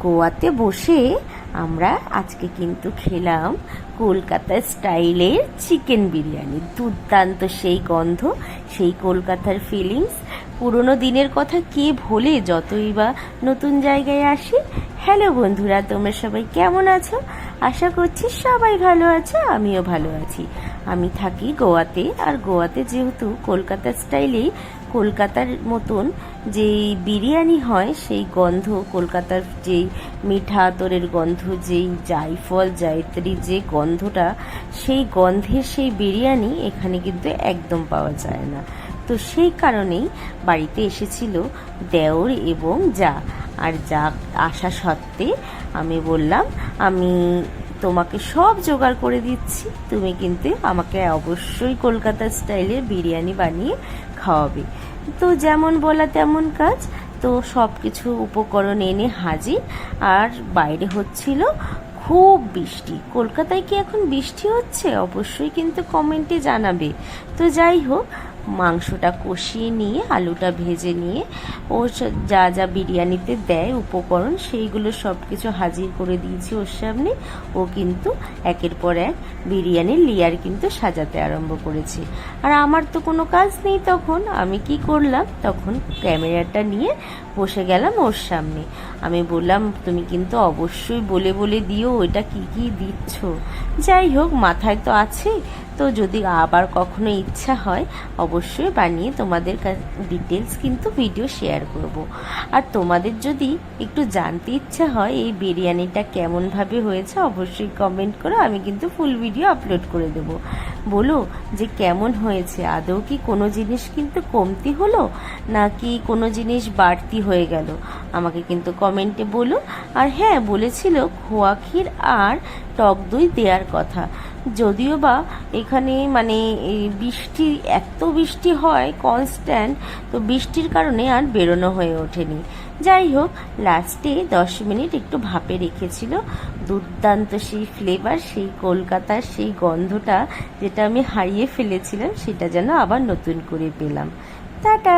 গোয়াতে বসে আমরা আজকে কিন্তু খেলাম কলকাতা স্টাইলের চিকেন বিরিয়ানি। দুর্দান্ত সেই গন্ধ, সেই কলকাতার ফিলিংস। পুরনো দিনের কথা কে ভোলে, যতই বা নতুন জায়গায় আসি। হ্যালো বন্ধুরা, তোমরা সবাই কেমন আছো? আশা করছি সবাই ভালো আছো, আমিও ভালো আছি। আমি থাকি গোয়াতে, আর গোয়াতে যেহেতু কলকাতা স্টাইলেই কলকাতার মতন যেই বিরিয়ানি হয়, সেই গন্ধ, কলকাতার যেই মিঠা আতরের গন্ধ, যেই জায়ফল জায়ত্রী যে গন্ধটা, সেই গন্ধের সেই বিরিয়ানি এখানে কিন্তু একদম পাওয়া যায় না। তো সেই কারণেই বাড়িতে এসেছিল দেওর এবং যা। আর যা আসা সত্ত্বে আমি বললাম, আমি তোমাকে সব জোগাড় করে দিচ্ছি, তুমি কিন্তু আমাকে অবশ্যই কলকাতা স্টাইলের বিরিয়ানি বানিয়ে খাওয়াবে। তো যেমন বলা তেমন কাজ। তো সব কিছু উপকরণ এনে হাজির। আর বাইরে হচ্ছিল খুব বৃষ্টি। কলকাতায় কি এখন বৃষ্টি হচ্ছে? অবশ্যই কিন্তু কমেন্টে জানাবে। তো যাই হোক, মাংসটা কষিয়ে নিয়ে, আলুটা ভেজে নিয়ে, ও যা যা বিরিয়ানিতে দেয় উপকরণ, সেইগুলো সব কিছু হাজির করে দিয়েছি ওর সামনে। ও কিন্তু একের পর এক বিরিয়ানির লেয়ার কিন্তু সাজাতে আরম্ভ করেছে। আর আমার তো কোনো কাজ নেই তখন। আমি কি করলাম, তখন ক্যামেরাটা নিয়ে বসে গেলাম ওর সামনে। আমি বললাম, তুমি কিন্তু অবশ্যই বলে বলে দিও ওইটা কি কি দিচ্ছ। যাই হোক, মাথায় তো আছে। তো যদি আবার কখনো ইচ্ছা হয়, অবশ্যই বানিয়ে তোমাদের ডিটেলস কিন্তু ভিডিও শেয়ার করব। আর তোমাদের যদি একটু জানতে ইচ্ছা হয় এই বিরিয়ানিটা কেমনভাবে হয়েছে, অবশ্যই কমেন্ট করো, আমি কিন্তু ফুল ভিডিও আপলোড করে দেব। বলো যে কেমন হয়েছে, আদৌ কি কোনো জিনিস কিন্তু কমতি হলো, নাকি কোনো জিনিস বাড়তি হয়ে গেল, আমাকে কিন্তু কমেন্টে বলো। আর হ্যাঁ, বলেছিল খোয়া ক্ষীর আর টক দই দেওয়ার কথা। যদিও বা এখানে মানে এই বৃষ্টি, এত বৃষ্টি হয় কনস্ট্যান্ট, তো বৃষ্টির কারণে আর বেরোনো হয়ে ওঠেনি। যাই হোক, লাস্টে 10 মিনিট একটু ভাপে রেখেছিল। দুর্দান্ত সেই ফ্লেভার, সেই কলকাতার সেই গন্ধটা যেটা আমি হারিয়ে ফেলেছিলাম, সেটা যেন আবার নতুন করে পেলাম। টাটা।